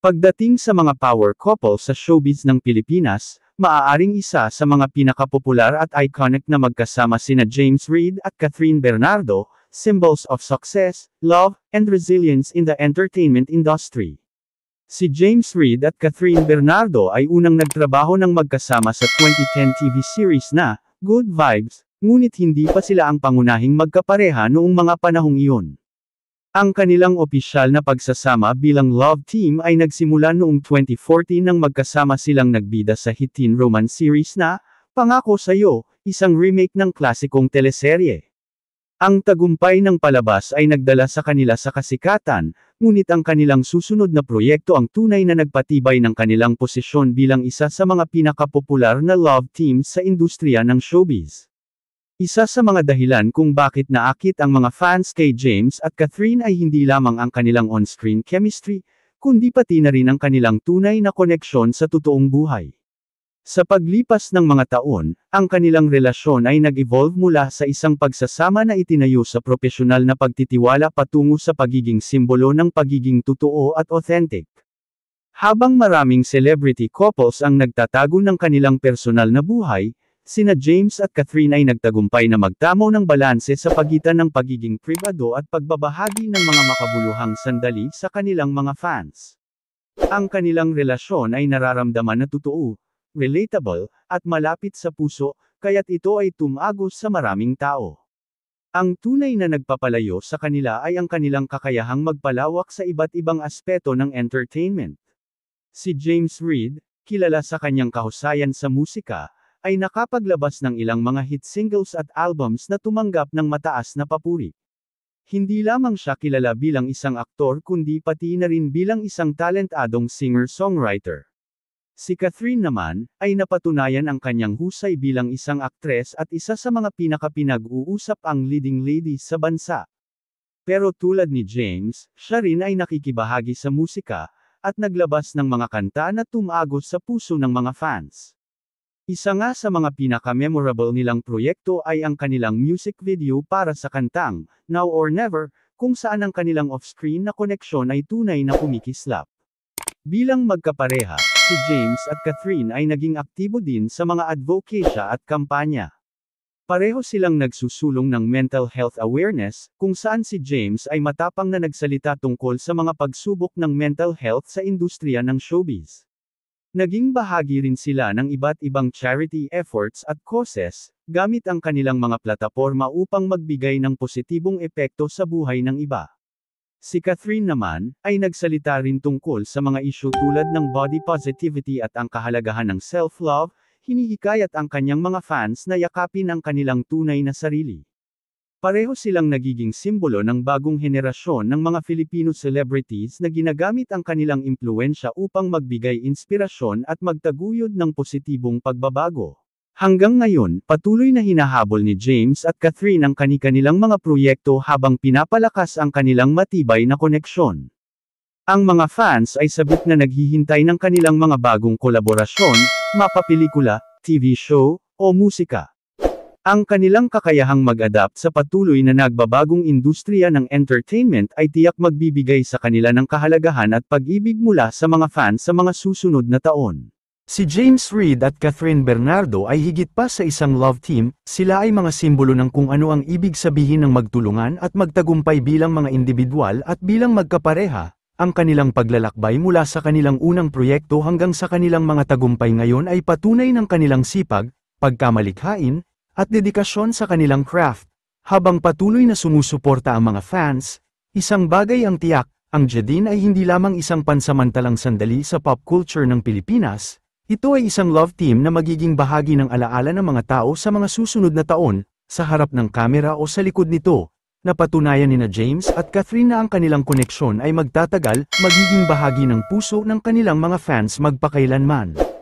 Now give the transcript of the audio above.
Pagdating sa mga power couple sa showbiz ng Pilipinas, maaaring isa sa mga pinakapopular at iconic na magkasama sina James Reid at Catherine Bernardo, symbols of success, love, and resilience in the entertainment industry. Si James Reid at Catherine Bernardo ay unang nagtrabaho ng magkasama sa 2010 TV series na Good Vibes, ngunit hindi pa sila ang pangunahing magkapareha noong mga panahong iyon. Ang kanilang opisyal na pagsasama bilang love team ay nagsimula noong 2014 nang magkasama silang nagbida sa hit teen romance series na Pangako Sa'yo, isang remake ng klasikong teleserye. Ang tagumpay ng palabas ay nagdala sa kanila sa kasikatan, ngunit ang kanilang susunod na proyekto ang tunay na nagpatibay ng kanilang posisyon bilang isa sa mga pinakapopular na love teams sa industriya ng showbiz. Isa sa mga dahilan kung bakit naakit ang mga fans kay James at Catherine ay hindi lamang ang kanilang on-screen chemistry, kundi pati na rin ang kanilang tunay na koneksyon sa totoong buhay. Sa paglipas ng mga taon, ang kanilang relasyon ay nag-evolve mula sa isang pagsasama na itinayo sa propesyonal na pagtitiwala patungo sa pagiging simbolo ng pagiging totoo at authentic. Habang maraming celebrity couples ang nagtatago ng kanilang personal na buhay, sina James at Catherine ay nagtagumpay na magtamo ng balanse sa pagitan ng pagiging pribado at pagbabahagi ng mga makabuluhang sandali sa kanilang mga fans. Ang kanilang relasyon ay nararamdaman na totoo, relatable, at malapit sa puso, kaya't ito ay tumagos sa maraming tao. Ang tunay na nagpapalayo sa kanila ay ang kanilang kakayahang magpalawak sa iba't ibang aspeto ng entertainment. Si James Reid, kilala sa kanyang kahusayan sa musika, ay nakapaglabas ng ilang mga hit singles at albums na tumanggap ng mataas na papuri. Hindi lamang siya kilala bilang isang aktor kundi pati na rin bilang isang talentadong singer-songwriter. Si Catherine naman, ay napatunayan ang kanyang husay bilang isang aktres at isa sa mga pinag-uusap ang leading ladies sa bansa. Pero tulad ni James, siya rin ay nakikibahagi sa musika, at naglabas ng mga kanta na tumagos sa puso ng mga fans. Isa nga sa mga pinaka-memorable nilang proyekto ay ang kanilang music video para sa kantang Now or Never, kung saan ang kanilang off-screen na koneksyon ay tunay na kumikislap. Bilang magkapareha, si James at Catherine ay naging aktibo din sa mga advokasya at kampanya. Pareho silang nagsusulong ng mental health awareness, kung saan si James ay matapang na nagsalita tungkol sa mga pagsubok ng mental health sa industriya ng showbiz. Naging bahagi rin sila ng iba't ibang charity efforts at causes, gamit ang kanilang mga plataporma upang magbigay ng positibong epekto sa buhay ng iba. Si Catherine naman, ay nagsalita rin tungkol sa mga isyu tulad ng body positivity at ang kahalagahan ng self-love, hinihikayat ang kanyang mga fans na yakapin ang kanilang tunay na sarili. Pareho silang nagiging simbolo ng bagong henerasyon ng mga Filipino celebrities na ginagamit ang kanilang impluwensya upang magbigay inspirasyon at magtaguyod ng positibong pagbabago. Hanggang ngayon, patuloy na hinahabol ni James at Catherine ang kani-kanilang mga proyekto habang pinapalakas ang kanilang matibay na koneksyon. Ang mga fans ay sabik na naghihintay ng kanilang mga bagong kolaborasyon, mapapelikula, TV show, o musika. Ang kanilang kakayahang mag-adapt sa patuloy na nagbabagong industriya ng entertainment ay tiyak magbibigay sa kanila ng kahalagahan at pag-ibig mula sa mga fans sa mga susunod na taon. Si James Reid at Catherine Bernardo ay higit pa sa isang love team, sila ay mga simbolo ng kung ano ang ibig sabihin ng magtulungan at magtagumpay bilang mga individual at bilang magkapareha. Ang kanilang paglalakbay mula sa kanilang unang proyekto hanggang sa kanilang mga tagumpay ngayon ay patunay ng kanilang sipag, pagkamalikhain, at dedikasyon sa kanilang craft. Habang patuloy na sumusuporta ang mga fans, isang bagay ang tiyak, ang Jadine ay hindi lamang isang pansamantalang sandali sa pop culture ng Pilipinas, ito ay isang love team na magiging bahagi ng alaala ng mga tao sa mga susunod na taon, sa harap ng kamera o sa likod nito. Napatunayan nina James at Catherine na ang kanilang koneksyon ay magtatagal, magiging bahagi ng puso ng kanilang mga fans magpakailanman.